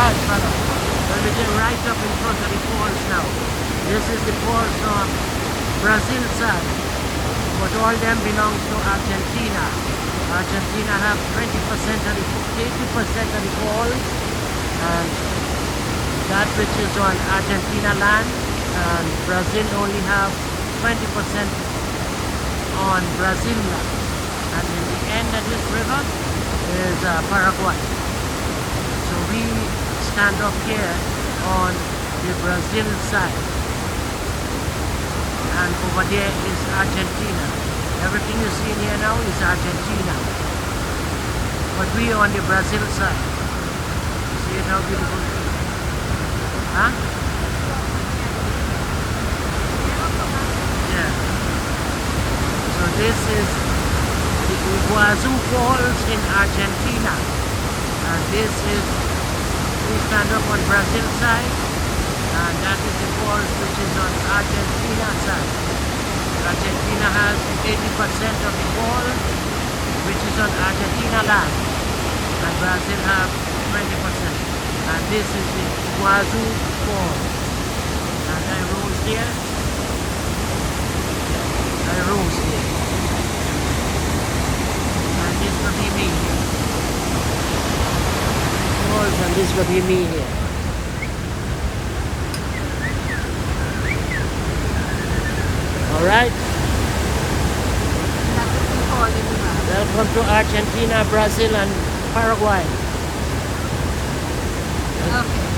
Right, brother. Well, we get right up in front of the falls now. This is the falls from Brazil side, but all them belongs to Argentina. Argentina have 80% of the falls, and that which is on Argentina land, and Brazil only have 20% on Brazil land. And in the end of this river is Paraguay. So we stand up here on the Brazil side, and over there is Argentina. Everything you see in here now is Argentina, but we are on the Brazil side. See it how beautiful it is? Huh? Yeah. So this is the Iguazu Falls in Argentina, and this is, we stand up on Brazil side, and that is the falls which is on Argentina side. Argentina has 80% of the falls which is on Argentina land, and Brazil have 20%. And this is the Iguazu Falls. And I rose here. And this will be me here. Falls, and this will be me here. Alright? Welcome to Argentina, Brazil, and Paraguay. Okay.